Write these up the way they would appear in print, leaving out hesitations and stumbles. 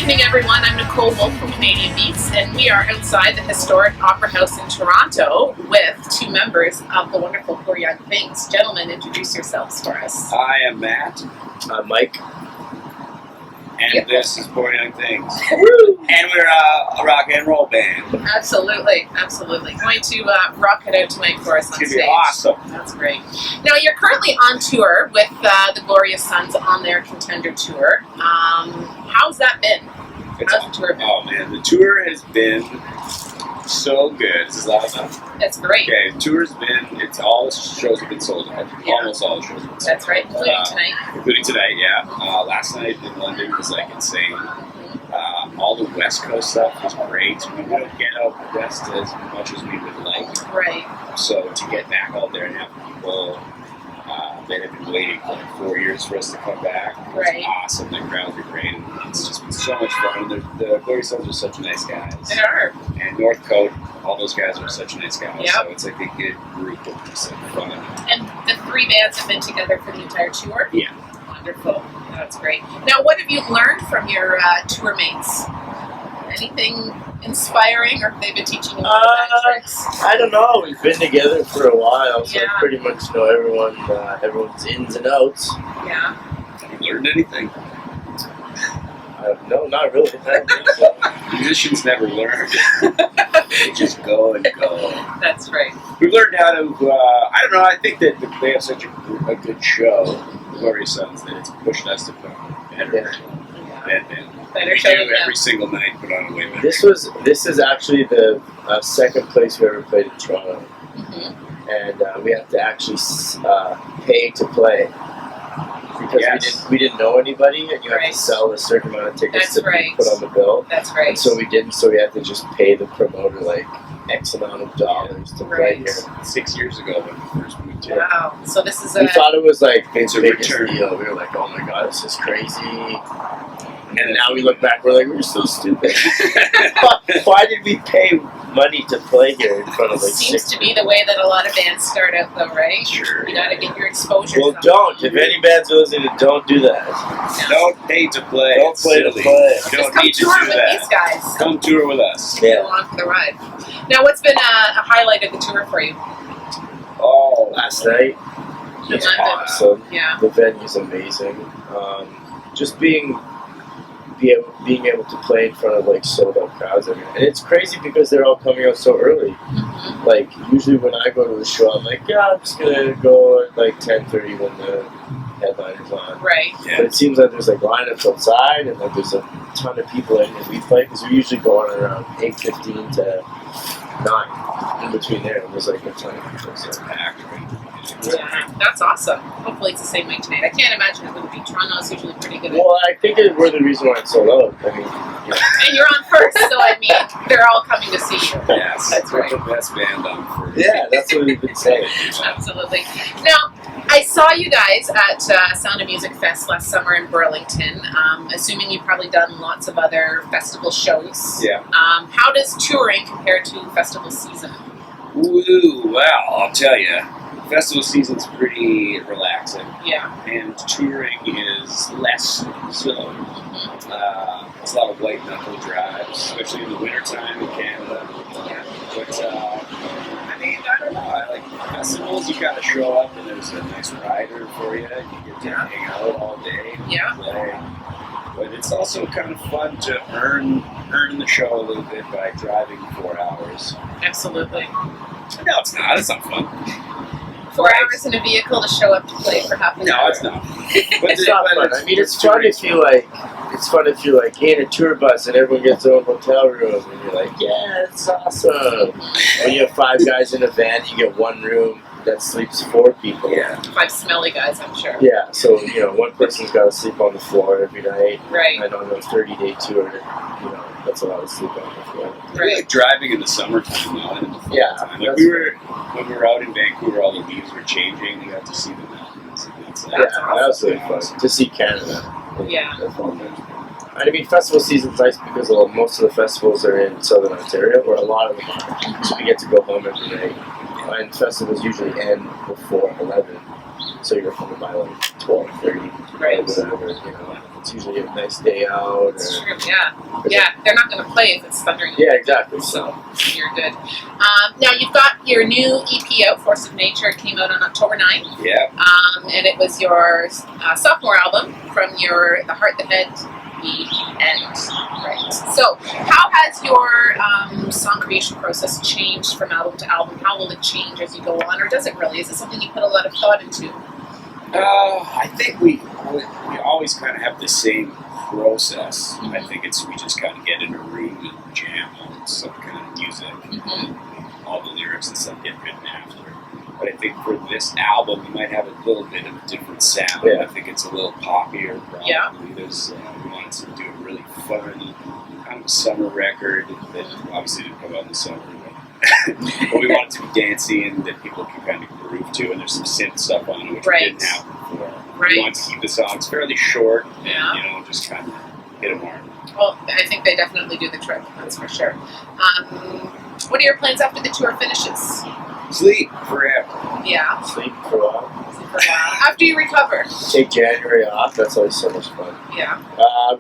evening, everyone. I'm Nicole Wolfe from Canadian Beats, and we are outside the historic Opera House in Toronto with two members of the wonderful Poor Young Things. Gentlemen, introduce yourselves for us. I am Matt. I'm Mike. And this is Poor Young Things. And we're a rock and roll band. Absolutely, absolutely. Going to rock it out tonight for us on It's stage. going to be awesome. That's great. Now, you're currently on tour with the Glorious Sons on their Contender Tour. How's that been? How's the tour been? Oh, man. The tour has been so good. Is this loud enough? That's great. Okay, the tour's been, all the shows have been sold out. Yeah. Almost all the shows have been sold That's right, including tonight. Including tonight, yeah. Last night in London was like insane. All the West Coast stuff was great. We don't get out west as much as we would like. Right. So to get back out there and have people that have been waiting for like 4 years for us to come back, it was Right. awesome. The crowds were great. And it's just been so much fun. The Glorious Sons are such nice guys. They are. And Northcote, all those guys are such nice guys. Yep. So it's like a good group of just like fun. And the three bands have been together for the entire tour? Yeah. Wonderful. That's great. Now, what have you learned from your tour mates? Anything inspiring, or have they been teaching you bad tricks? I don't know. We've been together for a while, so Yeah. I pretty much know everyone's ins and outs. Yeah. Have you learned anything? No, not really. I don't think so. Musicians never learn. They just go and go. That's right. We've learned how to, I don't know, I think that they have such a good show, Glorious Sons, that it's pushed us to put on a better Better we show do than them. every single night, put on a way better. This is actually the second place we ever played in Toronto, Mm-hmm. and we have to actually pay to play because Yes. we didn't know anybody, and you have Right. to sell a certain amount of tickets That's to right. be put on the bill. That's right. And so we didn't, so we had to just pay the promoter like X amount of dollars to play Right. here. 6 years ago when we first moved here. Wow. So this is We a thought it was like It's the a biggest return. deal. We were like, oh my god, this is crazy. And now we look back, we're like, we're so stupid. Why did we pay money to play here in front of like seems 6 to be the way that a lot of bands start out, though, right? Sure. You got to get your exposure. Well, somehow. don't. If any bands are listening, don't do that. Don't pay to play. Don't It's play to silly. play. You Just don't come need to tour do with that. these guys. Come tour with us. Get along for the ride. Now, what's been a highlight of the tour for you? Oh, Last night, it's London. awesome. Yeah. The venue's amazing. Just being able to play in front of like sold out crowds, and it's crazy because they're all coming out so early. Mm-hmm. Like usually when I go to the show, I'm like, yeah, I'm just gonna go at like 10:30 when the headliner's on. Right. But it seems like there's like lineups outside, and like there's a ton of people in, and we play because we usually go on around 8:15 to 9. In between there, and there's like a ton of people. So. Yeah, that's awesome. Hopefully it's the same way tonight. I can't imagine it would be. Toronto's usually pretty good at Well, I think we're the reason why it's sold out. I mean, And you're on first, so I mean, they're all coming to see you. Yes, That's we're right. the best band on first. yeah, that's what we've been saying. Absolutely. Now, I saw you guys at Sound of Music Fest last summer in Burlington. Assuming you've probably done lots of other festival shows. Yeah. How does touring compare to festival season? Ooh, well, I'll tell you, festival season's pretty relaxing, Yeah. and touring is less so. Mm-hmm. It's a lot of white knuckle drives, especially in the wintertime in Canada. Yeah. But, I mean, I don't know. I like festivals, you kind of show up and there's a nice rider for you. You get to hang out all day and Yeah. play. But it's also kind of fun to earn the show a little bit by driving 4 hours. Absolutely. No, it's not. It's not fun. 4 hours in a vehicle to show up to play for half an hour. No, it's not. But It's not fun. I mean, it's fun if you like. It's fun if you're like in a tour bus and everyone gets their own hotel room and you're like, yeah, it's awesome. When you have 5 guys in a van, you get one room that sleeps 4 people. Yeah. 5 smelly guys, I'm sure. Yeah. So one person's got to sleep on the floor every night. Right. And on a 30-day tour, that's a lot of sleep on the floor. Really like driving in the summertime, though, and in the fall Yeah, time. that's When we were out in Vancouver, all the leaves were changing. We got to see the mountains. That's That was really fun to see Canada. Yeah. I mean, festival season's nice because most of the festivals are in Southern Ontario, or a lot of them are. So we get to go home every night. And festivals usually end before 11, so you're home by like 12:30, Right. or whatever, It's usually a nice day out. That's true. Yeah. They're not going to play if it's thundering. Yeah, exactly. So you're good. Now you've got your new EP out, Force of Nature. It came out on October 9th. Yeah. And it was your sophomore album from the Heart, the Head, the End. Right. So how has your song creation process changed from album to album? How will it change as you go on, or does it really? Is it something you put a lot of thought into? I think we always kind of have the same process. Mm-hmm. I think we just kind of get in a room and jam on some kind of music, and all the lyrics and stuff get written after. But I think for this album, we might have a little bit of a different sound. Yeah. I think it's a little poppier. Probably. Yeah. We wanted to do a really fun kind of summer record that obviously didn't come out in the summer. But we want it to be dancey and that people can kind of groove to, and there's some synth stuff on it which we didn't have before. Right. We want to keep the songs fairly short, Yeah. and, just kind of hit them hard. Well, I think they definitely do the trick, that's for sure. What are your plans after the tour finishes? Sleep forever. Yeah. Sleep for a while. After you recover. Take January off. That's always so much fun. Yeah.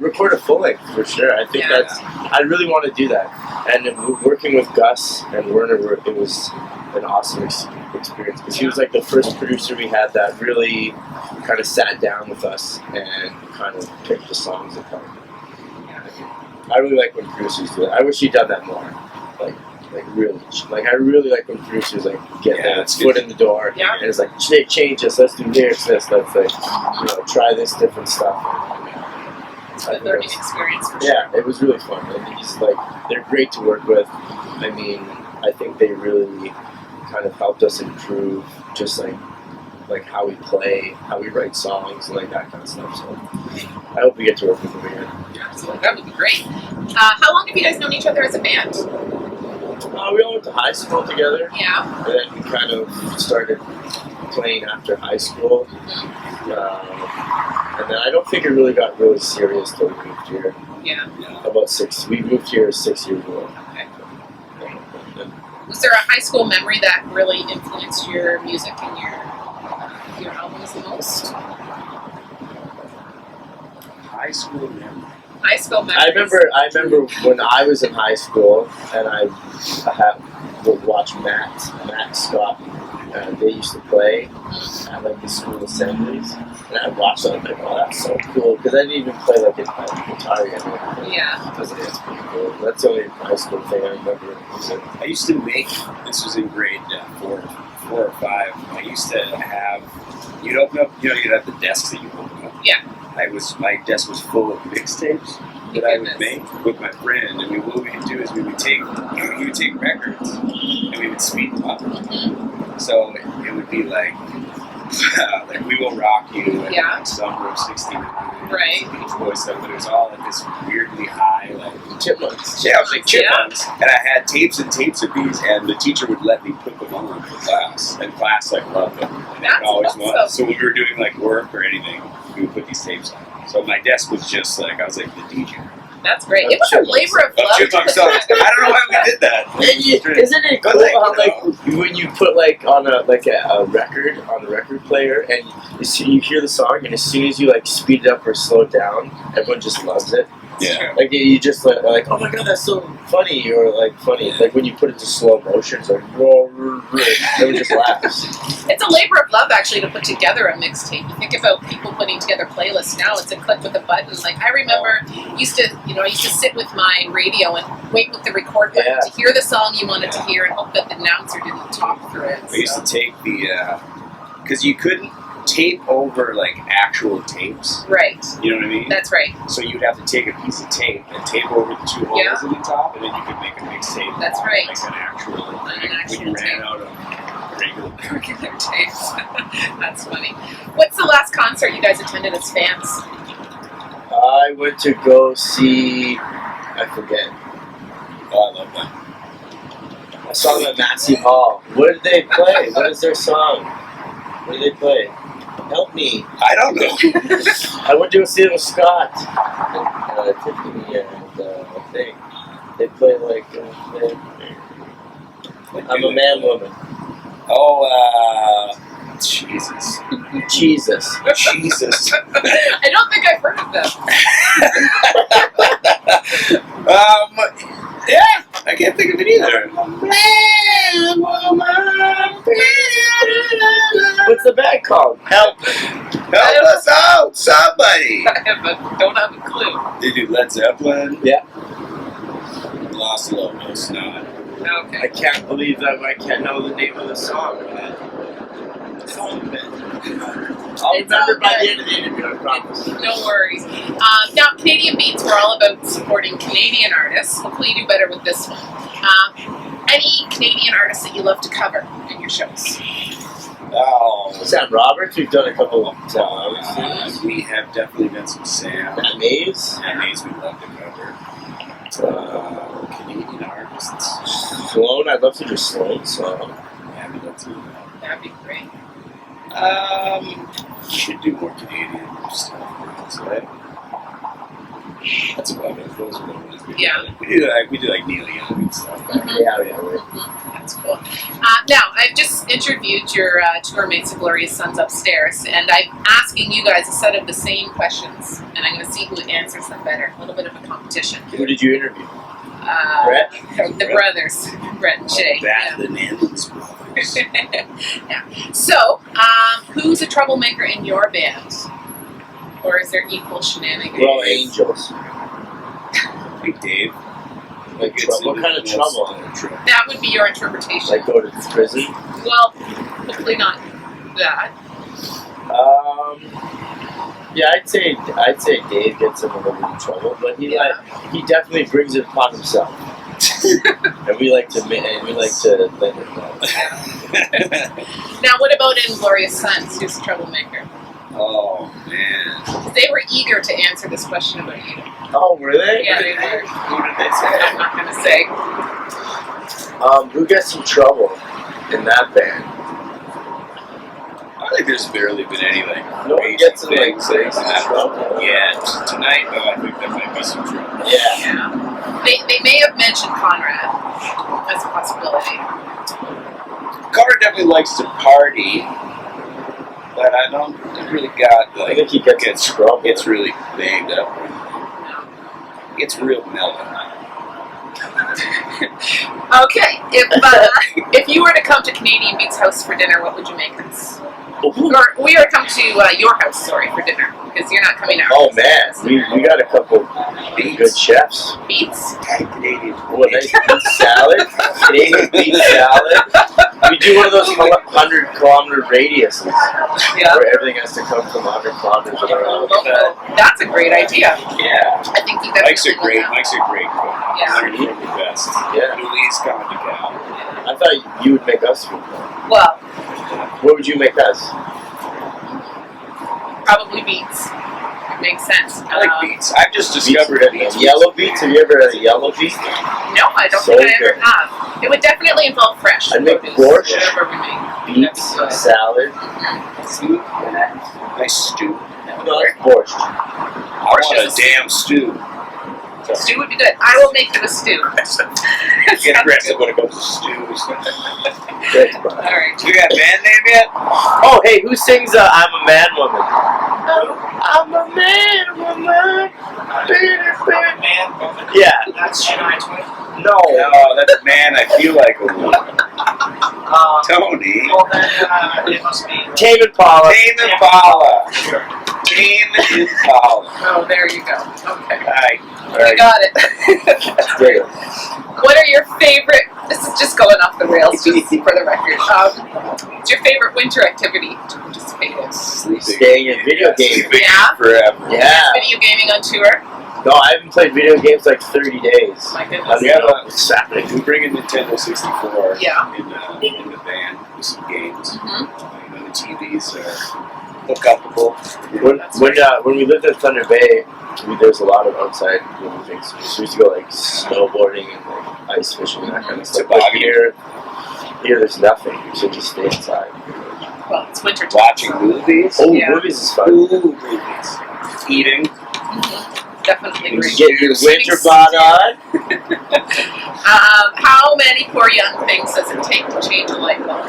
Record a full length for sure. I think I really want to do that. And working with Gus and Werner, it was an awesome experience because he was like the first producer we had that really kind of sat down with us and kind of picked the songs apart. I really like when producers do that. I wish he'd done that more. I really like when producers get their foot in the door and it's like, change this, let's do lyrics, let's try this different stuff. It's a learning experience for sure. Yeah, it was really fun. And he's they're great to work with. I mean, I think they really kind of helped us improve just like how we play, how we write songs, and that kind of stuff. So I hope we get to work with them again. Absolutely, that would be great. How long have you guys known each other as a band? We all went to high school together. Yeah. And then we kind of started playing after high school. And then I don't think it really got really serious till we moved here. Yeah. We moved here 6 years ago. Okay. Was there a high school memory that really influenced your music and your albums the most? High school memory. High school memories. I remember when I was in high school and I would watch Matt Scott. They used to play at the school assemblies, and I watched them. I'm like, oh, that's so cool because I didn't even play a guitar yet. Yeah. I was like, that's pretty cool. That's the only high school thing I remember. I used to make. This was in grade 4 or 5. I used to have. You'd open up. You'd have the desks that you open up. Yeah. My desk was full of mixtapes that I would make with my friend, and what we would do is he would take records and we would speed them up. Mm-hmm. So it would be like We Will Rock You, and Summer of '69, right? Beach Boys stuff, but it was all this weirdly high, Chipmunks. Yeah, it was like Chipmunks, and I had tapes and tapes of these, and the teacher would let me put them on for class, and class loved them, and it always was. So when we were doing work or anything, we would put these tapes on. So my desk was just I was the DJ. That's great. It was a labor of love. Chipmunks songs. I don't know why we did that. Isn't it cool how when you put on a record on the record player and you hear the song and as soon as you speed it up or slow it down, everyone just loves it. Yeah. You just oh my god, that's so funny, or funny. When you put it to slow motion, it's everyone just laughs. It's a labor of love actually to put together a mixtape. You think about people putting together playlists now; it's a click with a button. I remember, I used to sit with my radio and wait with the record button to hear the song you wanted to hear and hope that the announcer didn't talk through it. I used to take because you couldn't tape over actual tapes. Right. You know what I mean? That's right. So you'd have to take a piece of tape and tape over the 2 holes in the top, and then you could make a mixtape. That's right. An actual when you ran out of regular tapes. That's funny. What's the last concert you guys attended as fans? I went to go see. I forget. Oh, I love that. I saw them at Massey Hall. What did they play? What is their song? What did they play? Help me. I don't know. I went to go see them with Scott and Tiffany and I think they play I'm a man woman. Oh, jeez. Jesus. Jesus. Jesus. I don't think I've heard of them. Yeah, I can't think of it either. What's the band called? Help us out, somebody. Don't have a clue. They do Led Zeppelin. Yeah. Los Lobos, no. Okay. I can't believe that I can't know the name of the song. I'll remember by the end of the interview, I promise. No worries. Now, Canadian Beats, we're all about supporting Canadian artists. Hopefully you do better with this one. Any Canadian artists that you love to cover in your shows? Oh, Sam Roberts, we've done a couple of times. we have definitely done some Sam. Maze. Maze we love to cover. Canadian artists. Sloan, I'd love to do Sloan's song. Yeah, we love to. That'd be great. We should do more Canadian stuff. So that's about it. Those are the ones we do. Yeah. We do like Neil Young and stuff. Yeah. That's cool. Now, I've just interviewed your tour mates of Glorious Sons upstairs, and I'm asking you guys a set of the same questions, and I'm going to see who answers them better. A little bit of a competition. Who did you interview? Brett? The brothers, Brett and Shay. The Nans brothers. Yeah. So, who's a troublemaker in your band? Or is there equal shenanigans? Well, Angels. Like Dave. Like what kind of trouble? That would be your interpretation. Like go to prison? Well, hopefully not that. Yeah, I'd say Dave gets him a little bit in trouble, but he definitely brings it upon himself. and we like to let him know. Now, what about in Glorious Sons? Who's a troublemaker? Oh man. They were eager to answer this question about you. Oh, were they? Yeah, they were. Who did they say? I'm not going to say. Who gets in trouble in that band? I think there's barely been any like No one gets in like things in that trouble. Yeah, tonight though I think there might be some trouble. Yeah. They may have mentioned Conrad as a possibility. Carter definitely likes to party, but I don't really got like. I think he gets in trouble. Gets really banged up. It's real mellow. Okay, if you were to come to Canadian Beats House for dinner, what would you make us? Or we were to come to your house, sorry, for dinner, because you're not coming out. Oh man, we got a couple good chefs. Beets? Canadian. What, nice beet salad? Canadian beet salad? We do one of those 100-kilometer radiuses where everything has to come from 100 kilometers around. That's a great idea. Yeah. I think you guys Mike's a great cook. Yeah. Learned from the best. Yeah. Louise coming to Cal. I thought you would make us food. Well, what would you make us? probably beets. It makes sense. I like beets. I've just discovered beets. Yellow beets? Have you ever had a yellow beet? No, I don't So think I ever good. have. It would definitely involve fresh I'd make produce, borscht, whatever we make. beets, salad. Nice stew. No, it's borscht. I want a damn stew. Stew would be good. I will make you a stew. Get aggressive when it comes to stews. Great, bro. All right. You got a band name yet? Oh, hey, who sings I'm a Man Woman? I'm a man woman. Man, woman. Yeah. That's Shania Twain. No. No, that's Man I Feel Like a Woman. Tony. Well, then it must be. Tame Impala. Tame Impala. Tame Impala. Oh, there you go. Okay. Hi. We got it. Great. What are your favorite? This is just going off the rails, just for the record. What's your favorite winter activity to participate in? Staying in video games. Yeah? Forever. Yeah. Video gaming on tour? No, I haven't played video games like 30 days. My I goodness. don't know if it's Saturday. We bring a Nintendo 64 Yeah. in the van with some games. Mhm. The TVs are hook-upable. When we lived in Thunder Bay, there's a lot of outside things. We used to go like snowboarding and like ice fishing and that kind of stuff. But here there's nothing. You should just stay inside. Well, it's winter time. Watching movies. Oh, Yeah. movies is fun. Ooh, movies. Eating. Definitely You great. get your winter bod on. How many poor young things does it take to change a light bulb?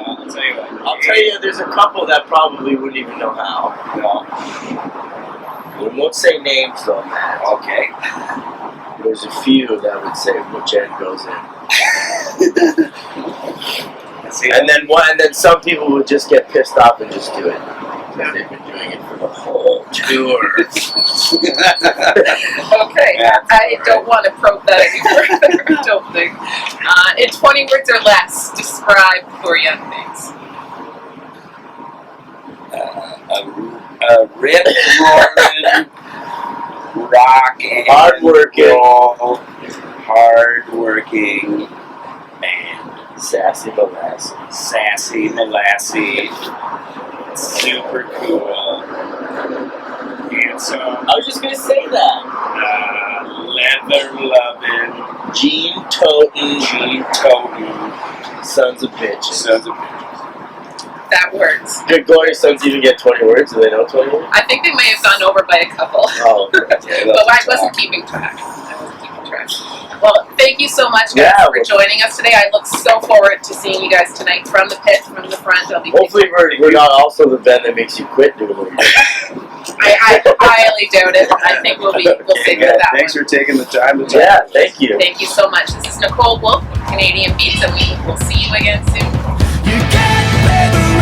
I'll tell I'll tell you, there's a couple that probably wouldn't even know how. No. We won't say names though, Matt. Okay. There's a few that would say which end goes in. See, And then some people would just get pissed off and just do it. Because they've been doing it for the whole tour. Okay, I don't want to probe that any further, I don't think. In 20 words or less, describe Poor Young Things. a rip roaring, rock and hard-working band. Sassy Molassy, super cool, handsome, I was just gonna say that. leather-loving, Jean-toting, sons of bitches. sons of bitches. That works. Did Glory Sons even get 20 words? Do they know 20 words? I think they may have gone over by a couple. Oh, Okay, But I wasn't keeping track. Well, thank you so much, guys, for joining us today. I look so forward to seeing you guys tonight from the pit, from the front. I'll be hopefully we're not also the band that makes you quit doing what you're doing. I highly doubt it. I think we'll stick with that Thanks one. for taking the time to talk. Yeah, thank you. Thank you so much. This is Nicole Wolfe, Canadian Beats, and we will see you again soon. You can't play the